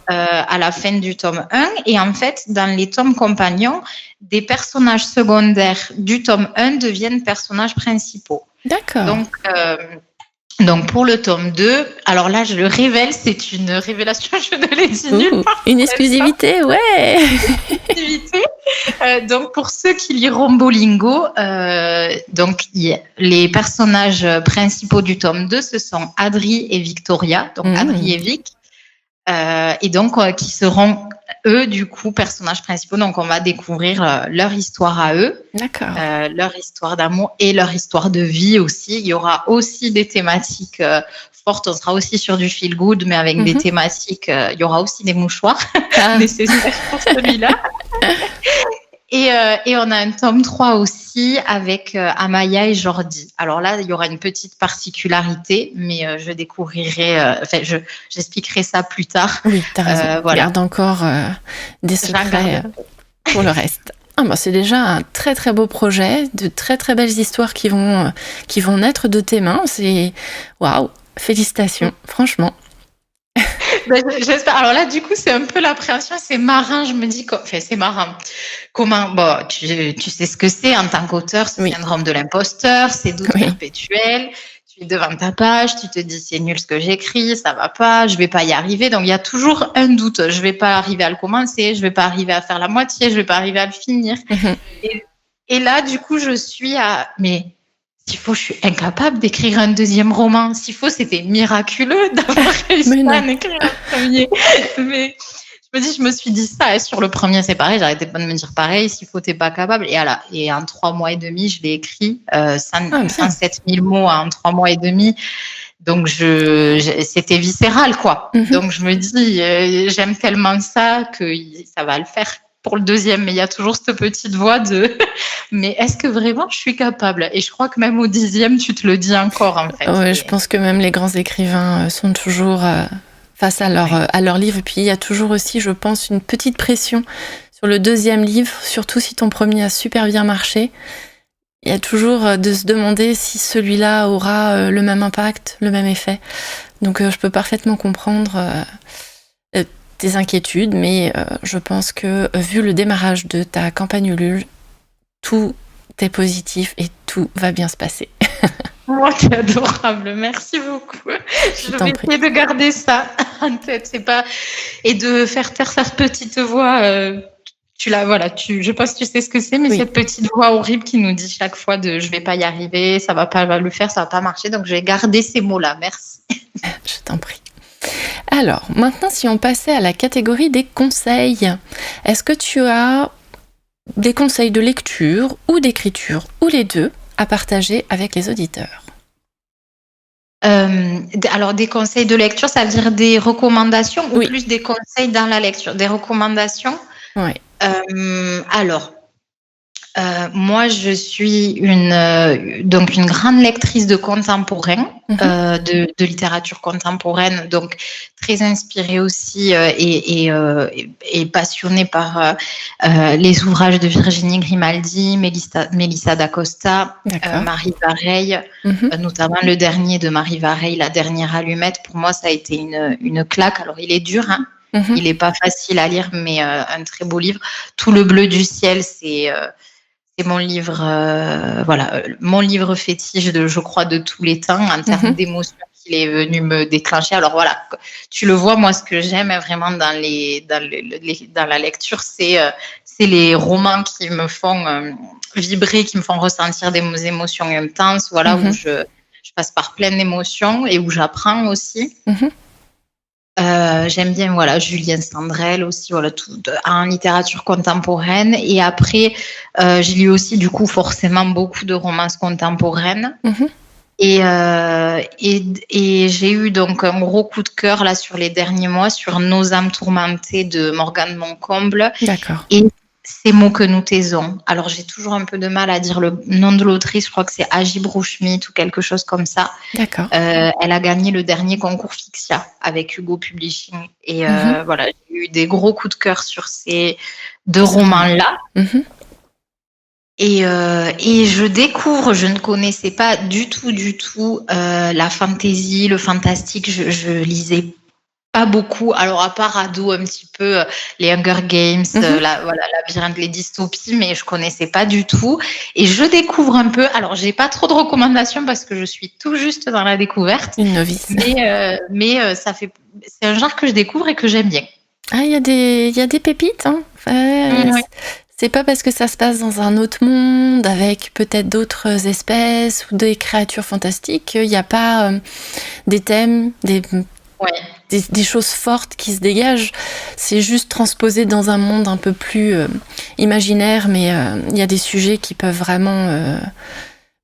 B: à la fin du tome 1. Et en fait, dans les tomes compagnons, des personnages secondaires du tome 1 deviennent personnages principaux.
A: D'accord.
B: Donc, pour le tome 2, alors là, je le révèle, c'est une révélation, je ne l'ai dit nulle part.
A: Une exclusivité, ouais.
B: Une exclusivité. Donc, pour ceux qui liront Bolingo, les personnages principaux du tome 2, ce sont Adri et Victoria, donc Adri et Vic, et donc qui seront, eux, du coup, personnages principaux. Donc, on va découvrir leur histoire à eux.
A: D'accord.
B: Leur histoire d'amour et leur histoire de vie aussi. Il y aura aussi des thématiques fortes. On sera aussi sur du feel good, mais avec des thématiques. Il y aura aussi des mouchoirs nécessaires pour celui-là. Et on a un tome 3 aussi avec Amaya et Jordi. Alors là, il y aura une petite particularité, mais je découvrirai, j'expliquerai ça plus tard.
A: Oui, t'as raison.
B: Voilà.
A: Garde encore des secrets pour le reste. Ah bah c'est déjà un très très beau projet, de très très belles histoires qui vont naître de tes mains. C'est waouh, félicitations, franchement.
B: Ben, j'espère. Alors là, du coup, c'est un peu l'appréhension. C'est marin. Je me dis, c'est marin. Comment, bon, tu sais ce que c'est en tant qu'auteur, c'est syndrome de l'imposteur, c'est doute perpétuel. Tu es devant ta page, tu te dis c'est nul ce que j'écris, ça va pas, je vais pas y arriver. Donc il y a toujours un doute. Je vais pas arriver à le commencer, je vais pas arriver à faire la moitié, je vais pas arriver à le finir. Et là, du coup, je suis mais s'il faut, je suis incapable d'écrire un deuxième roman. S'il faut, c'était miraculeux d'avoir réussi à en écrire un premier. Mais je me suis dit ça. Sur le premier, c'est pareil. J'arrêtais pas de me dire pareil. S'il faut, t'es pas capable. Et en 3 mois et demi, je l'ai écrit 107 000 mots en 3 mois et demi. Donc c'était viscéral, quoi. Donc je me dis, j'aime tellement ça que ça va le faire pour le deuxième. Mais il y a toujours cette petite voix de mais est-ce que vraiment je suis capable? Et je crois que même au 10e, tu te le dis encore, en fait.
A: Ouais, je pense que même les grands écrivains sont toujours face à leur livre. Et puis il y a toujours aussi, je pense, une petite pression sur le deuxième livre, surtout si ton premier a super bien marché. Il y a toujours de se demander si celui-là aura le même impact, le même effet. Donc je peux parfaitement comprendre tes inquiétudes, mais je pense que vu le démarrage de ta campagne Ulule, tout est positif et tout va bien se passer.
B: Oh, c'est adorable, merci beaucoup. Je vais essayer de garder ça en tête, et de faire taire cette petite voix. Je pense que tu sais ce que c'est, mais cette petite voix horrible qui nous dit chaque fois je vais pas y arriver, ça va pas le faire, ça va pas marcher. Donc je vais garder ces mots-là. Merci.
A: Je t'en prie. Alors, maintenant, si on passait à la catégorie des conseils, est-ce que tu as des conseils de lecture ou d'écriture, ou les deux, à partager avec les auditeurs?
B: Alors, des conseils de lecture, ça veut dire des recommandations ou plus des conseils dans la lecture? Des recommandations?
A: Oui.
B: Alors, moi, je suis une grande lectrice de contemporain, de littérature contemporaine, donc très inspirée aussi et passionnée par les ouvrages de Virginie Grimaldi, Mélissa d'Acosta, Marie Vareille, notamment le dernier de Marie Vareille, La dernière allumette. Pour moi, ça a été une claque. Alors, il est dur, hein. Il n'est pas facile à lire, mais un très beau livre. Tout le bleu du ciel, c'est mon livre, mon livre fétiche je crois, de tous les temps en termes d'émotions qu'il est venu me déclencher. Alors voilà, tu le vois, moi, ce que j'aime vraiment dans la lecture, c'est les romans qui me font vibrer, qui me font ressentir des émotions intenses, voilà, où je passe par plein d'émotions et où j'apprends aussi. J'aime bien Julien Sandrel aussi, tout en littérature contemporaine. Et après, j'ai lu aussi du coup forcément beaucoup de romances contemporaines. Et j'ai eu donc un gros coup de cœur là sur les derniers mois sur Nos âmes tourmentées de Morgane Moncomble.
A: D'accord.
B: Et Ces mots que nous taisons. Alors, j'ai toujours un peu de mal à dire le nom de l'autrice. Je crois que c'est Agi Brouchmit ou quelque chose comme ça.
A: D'accord.
B: Elle a gagné le dernier concours Fixia avec Hugo Publishing. Et j'ai eu des gros coups de cœur sur ces deux romans-là. Et je découvre, je ne connaissais pas du tout la fantasy, le fantastique. Je lisais pas beaucoup, alors à part ado un petit peu les Hunger Games, Labyrinthe, les dystopies, mais je connaissais pas du tout. Et je découvre un peu. Alors j'ai pas trop de recommandations parce que je suis tout juste dans la découverte.
A: Une novice.
B: Mais c'est un genre que je découvre et que j'aime bien.
A: Ah, il y a des pépites, hein. C'est pas parce que ça se passe dans un autre monde avec peut-être d'autres espèces ou des créatures fantastiques qu'il n'y a pas des thèmes, des choses fortes qui se dégagent. C'est juste transposé dans un monde un peu plus imaginaire, mais il y a des sujets qui peuvent vraiment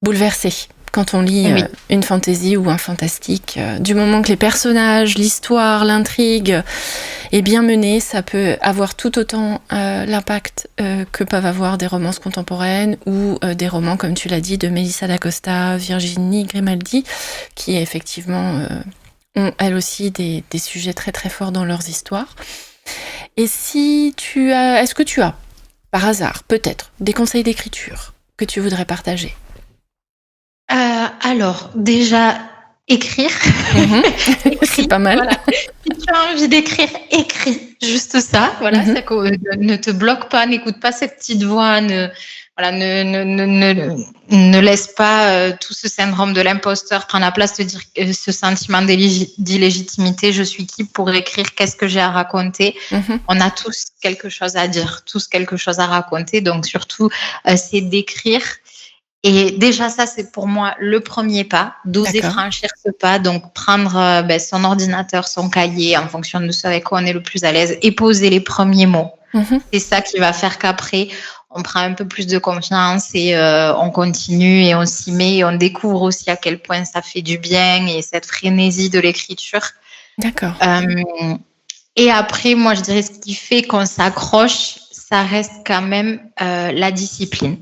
A: bouleverser quand on lit une fantasy ou un fantastique. Du moment que les personnages, l'histoire, l'intrigue est bien menée, ça peut avoir tout autant l'impact que peuvent avoir des romances contemporaines ou des romans, comme tu l'as dit, de Melissa d'Acosta, Virginie Grimaldi, qui effectivement ont elles aussi des sujets très très forts dans leurs histoires. Et est-ce que tu as, par hasard, peut-être, des conseils d'écriture que tu voudrais partager?
B: Alors, déjà, écrire.
A: C'est pas mal.
B: Voilà. Si tu as envie d'écrire, écris. Juste ça. Voilà, ne te bloque pas, n'écoute pas cette petite voix, ne laisse pas tout ce syndrome de l'imposteur prendre la place, te dire ce sentiment d'illégitimité. Je suis qui pour écrire? Qu'est-ce que j'ai à raconter? On a tous quelque chose à dire, tous quelque chose à raconter. Donc, surtout, c'est d'écrire. Et déjà, ça, c'est pour moi le premier pas, d'oser franchir ce pas. Donc, prendre son ordinateur, son cahier, en fonction de ce avec quoi on est le plus à l'aise, et poser les premiers mots. C'est ça qui va faire qu'après, on prend un peu plus de confiance et on continue et on s'y met. Et on découvre aussi à quel point ça fait du bien et cette frénésie de l'écriture.
A: D'accord.
B: Et après, moi, je dirais ce qui fait qu'on s'accroche, ça reste quand même la discipline.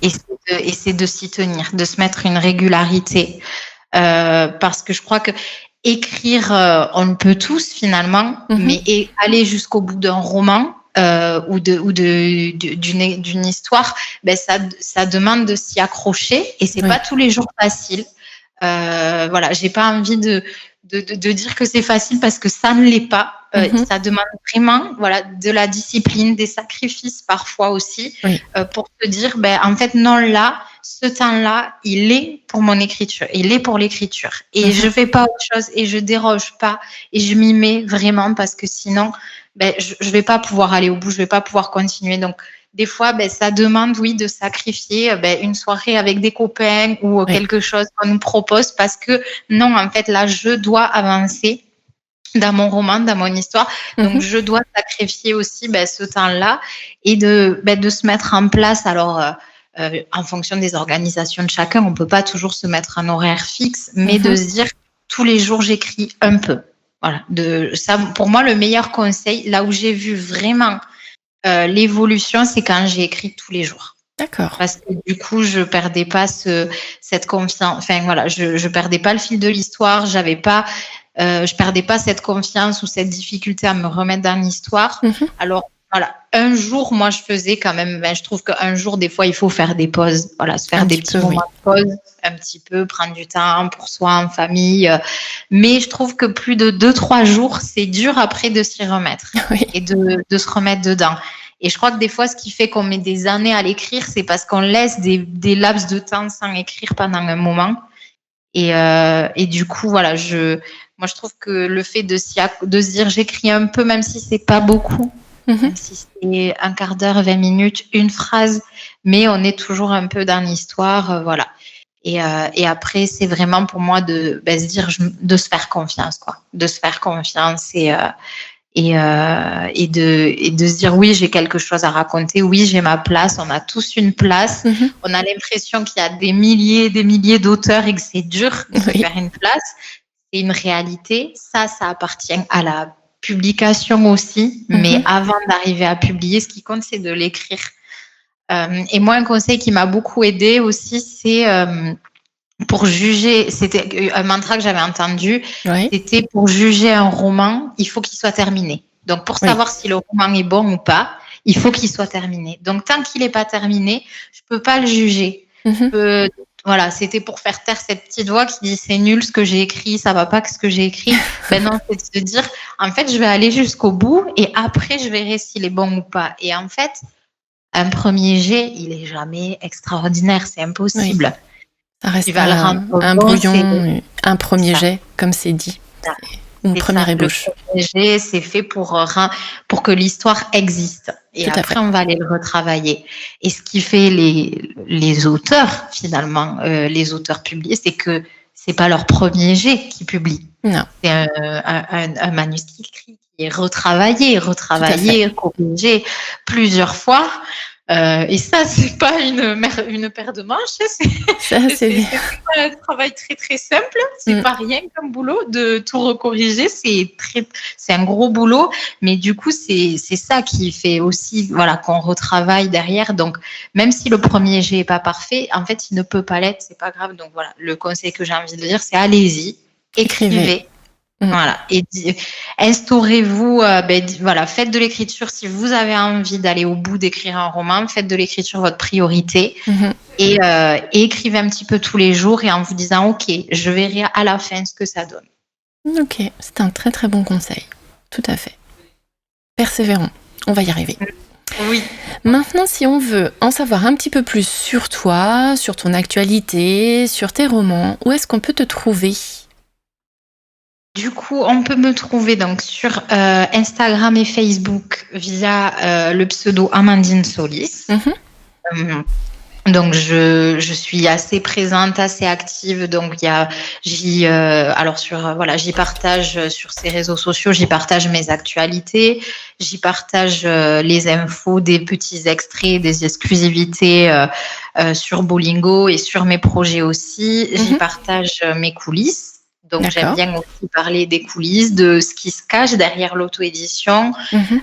B: Et c'est de s'y tenir, de se mettre une régularité. Parce que je crois que écrire, on le peut tous finalement, mais aller jusqu'au bout d'un roman ou d'une histoire, ça demande de s'y accrocher et c'est pas tous les jours facile. Voilà, j'ai pas envie de dire que c'est facile parce que ça ne l'est pas. Ça demande vraiment de la discipline, des sacrifices parfois aussi pour se dire en fait non, là, ce temps-là, il est pour mon écriture, il est pour l'écriture et je fais pas autre chose et je déroge pas et je m'y mets vraiment parce que sinon je vais pas pouvoir aller au bout, je vais pas pouvoir continuer. Donc des fois, ça demande, de sacrifier une soirée avec des copains ou quelque chose qu'on nous propose parce que non, en fait, là, je dois avancer dans mon roman, dans mon histoire. Donc, je dois sacrifier aussi ce temps-là et de se mettre en place. Alors, en fonction des organisations de chacun, on peut pas toujours se mettre un horaire fixe, mais de se dire tous les jours, j'écris un peu. Voilà. Ça, pour moi, le meilleur conseil, là où j'ai vu vraiment l'évolution, c'est quand j'ai écrit tous les jours.
A: D'accord.
B: Parce que du coup, je perdais pas cette confiance. Enfin voilà, je perdais pas le fil de l'histoire. Je perdais pas cette confiance ou cette difficulté à me remettre dans l'histoire. Alors voilà, un jour, moi, je faisais quand même. Je trouve qu'un jour, des fois, il faut faire des pauses. Voilà, se faire des petits moments de pause, un petit peu, prendre du temps pour soi, en famille. Mais je trouve que plus de 2-3 jours, c'est dur après de s'y remettre et de se remettre dedans. Et je crois que des fois, ce qui fait qu'on met des années à l'écrire, c'est parce qu'on laisse des laps de temps sans écrire pendant un moment. Et du coup, voilà, moi, je trouve que le fait de se dire j'écris un peu, même si c'est pas beaucoup, même si c'est un quart d'heure, 20 minutes, une phrase, mais on est toujours un peu dans l'histoire, voilà. Et après, c'est vraiment pour moi de se dire, de se faire confiance, quoi, de se faire confiance et de se dire oui, j'ai quelque chose à raconter, oui, j'ai ma place, on a tous une place, on a l'impression qu'il y a des milliers d'auteurs et que c'est dur de faire une place, c'est une réalité, ça appartient à la publication aussi, mais avant d'arriver à publier, ce qui compte, c'est de l'écrire. Et moi, un conseil qui m'a beaucoup aidé aussi, c'est pour juger, c'était un mantra que j'avais entendu, c'était pour juger un roman, il faut qu'il soit terminé. Donc, pour savoir si le roman est bon ou pas, il faut qu'il soit terminé. Donc, tant qu'il n'est pas terminé, je peux pas le juger. Voilà, c'était pour faire taire cette petite voix qui dit c'est nul ce que j'ai écrit, ça va pas que ce que j'ai écrit. Non, c'est de se dire, en fait, je vais aller jusqu'au bout et après, je verrai s'il est bon ou pas. Et en fait, un premier jet, il est jamais extraordinaire, c'est impossible.
A: Ça reste un brouillon, un premier jet, comme c'est dit. Une première ébauche.
B: Le premier jet, c'est fait pour que l'histoire existe. Et après, on va aller le retravailler. Et ce qui fait les auteurs, finalement, les auteurs publiés, c'est que c'est pas leur premier jet qui publie.
A: Non.
B: C'est un manuscrit qui est retravaillé, corrigé plusieurs fois. Et ça, c'est pas une paire de manches.
A: Ça,
B: C'est pas un travail très très simple. C'est pas rien comme boulot de tout recorriger. C'est un gros boulot. Mais du coup, c'est ça qui fait aussi, voilà, qu'on retravaille derrière. Donc, même si le premier jet est pas parfait, en fait, il ne peut pas l'être. C'est pas grave. Donc voilà, le conseil que j'ai envie de dire, c'est allez-y, écrivez. Voilà. Et instaurez-vous, voilà, faites de l'écriture. Si vous avez envie d'aller au bout d'écrire un roman, faites de l'écriture votre priorité et écrivez un petit peu tous les jours et en vous disant, OK, je verrai à la fin ce que ça donne.
A: Ok, c'est un très très bon conseil. Tout à fait. Persévérons, on va y arriver.
B: Oui.
A: Maintenant, si on veut en savoir un petit peu plus sur toi, sur ton actualité, sur tes romans, où est-ce qu'on peut te trouver ?
B: Du coup, on peut me trouver donc sur Instagram et Facebook via le pseudo Amandine Solis. Donc je suis assez présente, assez active. Donc j'y partage sur ces réseaux sociaux, j'y partage mes actualités, j'y partage les infos, des petits extraits, des exclusivités sur Bolingo et sur mes projets aussi. J'y partage mes coulisses. Donc, j'aime bien aussi parler des coulisses, de ce qui se cache derrière l'auto-édition.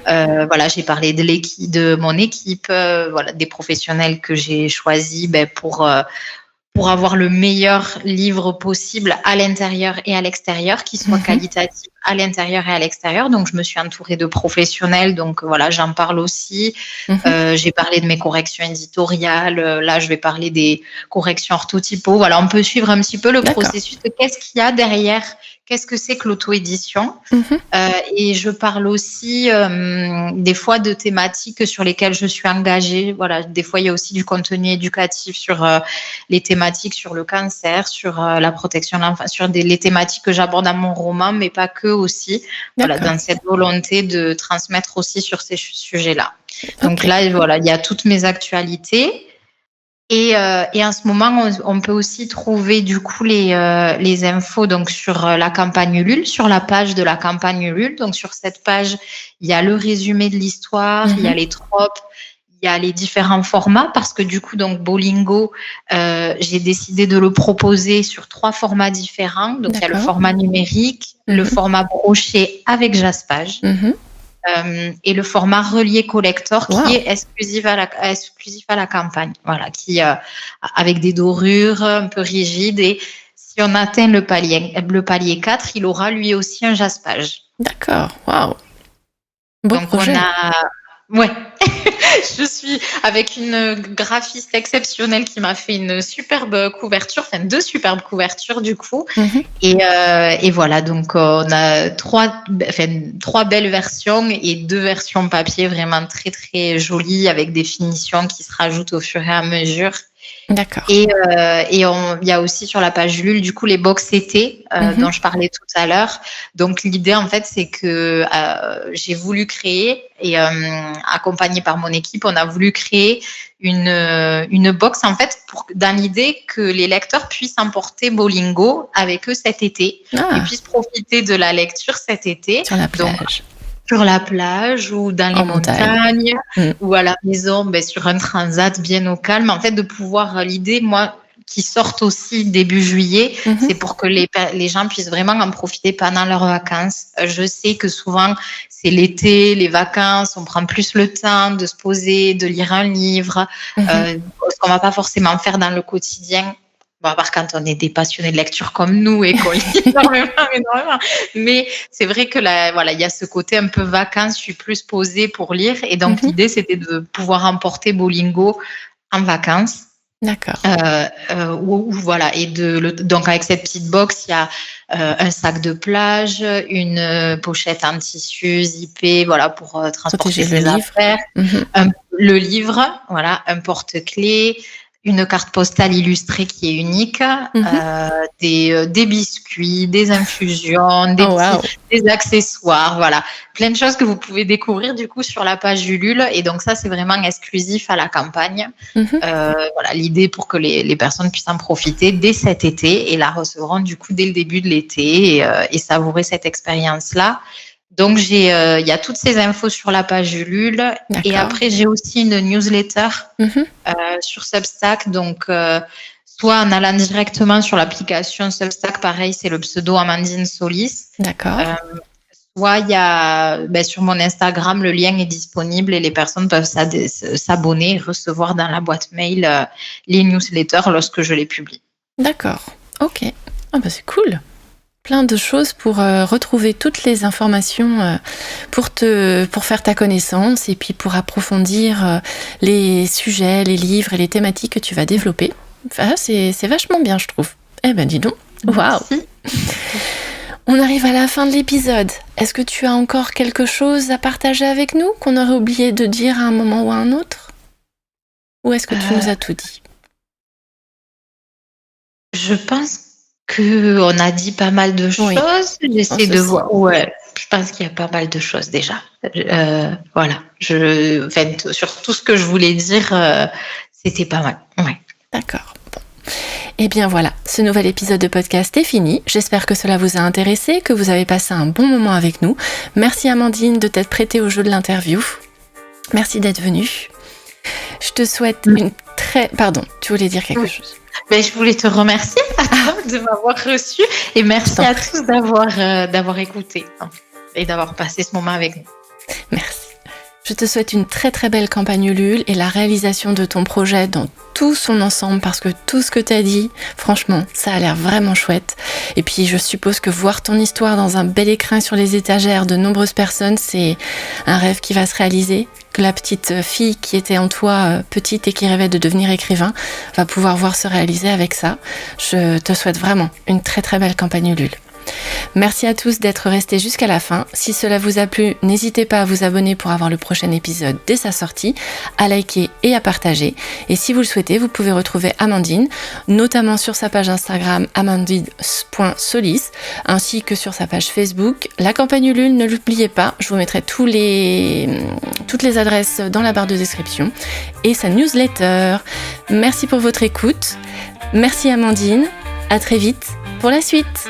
B: Voilà, j'ai parlé de mon équipe, voilà, des professionnels que j'ai choisis pour avoir le meilleur livre possible à l'intérieur et à l'extérieur, qui soit qualitatif à l'intérieur et à l'extérieur. Donc, je me suis entourée de professionnels. Donc, voilà, j'en parle aussi. J'ai parlé de mes corrections éditoriales. Là, je vais parler des corrections orthotypaux. Voilà, on peut suivre un petit peu le processus de qu'est-ce qu'il y a derrière, qu'est-ce que c'est que l'auto-édition. Et je parle aussi des fois de thématiques sur lesquelles je suis engagée. Voilà, des fois, il y a aussi du contenu éducatif sur les thématiques sur le cancer, sur la protection de l'enfant, sur les thématiques que j'aborde dans mon roman, mais pas que aussi. Voilà, dans cette volonté de transmettre aussi sur ces sujets-là. Donc là, voilà, il y a toutes mes actualités. Et en ce moment, on peut aussi trouver du coup les infos donc sur la campagne Ulule, sur la page de la campagne Ulule. Donc sur cette page, il y a le résumé de l'histoire, il y a les tropes, il y a les différents formats parce que du coup donc Bolingo, j'ai décidé de le proposer sur 3 formats différents. Donc il y a le format numérique, le format broché avec Jaspage. Et le format relié collector qui est exclusif à la campagne, voilà, qui avec des dorures un peu rigides, et si on atteint le palier 4, il aura lui aussi un jaspage.
A: D'accord, waouh. Bon
B: donc
A: projet.
B: Ouais, je suis avec une graphiste exceptionnelle qui m'a fait une superbe couverture, enfin 2 superbes couvertures du coup. Et voilà, donc on a 3 belles versions et 2 versions papier vraiment très très jolies avec des finitions qui se rajoutent au fur et à mesure.
A: D'accord.
B: Et il y a aussi sur la page Ulule du coup les box été dont je parlais tout à l'heure. Donc l'idée en fait c'est que j'ai voulu créer et accompagnée par mon équipe, on a voulu créer une box en fait dans l'idée que les lecteurs puissent emporter Bolingo avec eux cet été et puissent profiter de la lecture cet été.
A: Sur la plage.
B: Donc, sur la plage ou dans les montagnes ou à la maison, sur un transat bien au calme. En fait, de pouvoir, l'idée, moi, qui sortent aussi début juillet, c'est pour que les gens puissent vraiment en profiter pendant leurs vacances. Je sais que souvent, c'est l'été, les vacances, on prend plus le temps de se poser, de lire un livre, ce qu'on va pas forcément faire dans le quotidien. Bon, à part quand on est des passionnés de lecture comme nous et qu'on lit énormément. Mais c'est vrai que voilà, il y a ce côté un peu vacances, je suis plus posée pour lire. Et donc, l'idée, c'était de pouvoir emporter Bolingo en vacances.
A: D'accord.
B: Voilà. Et donc, avec cette petite box, il y a un sac de plage, une pochette en tissu zippé, voilà, pour transporter ses affaires. Le livre, voilà, un porte-clés, une carte postale illustrée qui est unique, des biscuits, des infusions, des accessoires, voilà. Plein de choses que vous pouvez découvrir du coup sur la page Ulule. Et donc ça, c'est vraiment exclusif à la campagne. Voilà, l'idée pour que les personnes puissent en profiter dès cet été et la recevront du coup dès le début de l'été et savourer cette expérience-là. Donc, il y a toutes ces infos sur la page Ulule.
A: D'accord.
B: Et après, j'ai aussi une newsletter
A: Mhm.
B: sur Substack. Donc, soit en allant directement sur l'application Substack, pareil, c'est le pseudo Amandine Solis.
A: D'accord.
B: Soit il y a sur mon Instagram, le lien est disponible et les personnes peuvent s'abonner et recevoir dans la boîte mail les newsletters lorsque je les publie.
A: D'accord. Ok. Ah bah c'est cool. Plein de choses pour retrouver toutes les informations pour faire ta connaissance et puis pour approfondir les sujets, les livres et les thématiques que tu vas développer. Enfin, c'est vachement bien, je trouve. Eh ben dis donc. Waouh. On arrive à la fin de l'épisode. Est-ce que tu as encore quelque chose à partager avec nous qu'on aurait oublié de dire à un moment ou à un autre? Ou est-ce que tu nous as tout dit?
B: Je pense qu'on a dit pas mal de choses. Oui, j'essaie de voir. Ouais, je pense qu'il y a pas mal de choses déjà. Voilà. Sur tout ce que je voulais dire, c'était pas mal. Ouais.
A: D'accord. Bon. Et bien voilà, ce nouvel épisode de podcast est fini. J'espère que cela vous a intéressé, que vous avez passé un bon moment avec nous. Merci Amandine de t'être prêtée au jeu de l'interview. Merci d'être venue. Je te souhaite une très... Pardon, tu voulais dire quelque chose?
B: Je voulais te remercier de m'avoir reçu et merci à tous d'avoir écouté et d'avoir passé ce moment avec nous.
A: Merci. Je te souhaite une très très belle campagne Ulule et la réalisation de ton projet dans tout son ensemble parce que tout ce que tu as dit, franchement, ça a l'air vraiment chouette. Et puis je suppose que voir ton histoire dans un bel écrin sur les étagères de nombreuses personnes, c'est un rêve qui va se réaliser. Que la petite fille qui était en toi petite et qui rêvait de devenir écrivain va pouvoir voir se réaliser avec ça. Je te souhaite vraiment une très très belle campagne Ulule. Merci à tous d'être restés jusqu'à la fin. Si cela vous a plu, n'hésitez pas à vous abonner pour avoir le prochain épisode dès sa sortie, à liker et à partager. Et si vous le souhaitez, vous pouvez retrouver Amandine, notamment sur sa page Instagram amandine.solis, ainsi que sur sa page Facebook. La campagne Ulule, ne l'oubliez pas, je vous mettrai toutes les adresses dans la barre de description et sa newsletter. Merci pour votre écoute. Merci Amandine. À très vite pour la suite.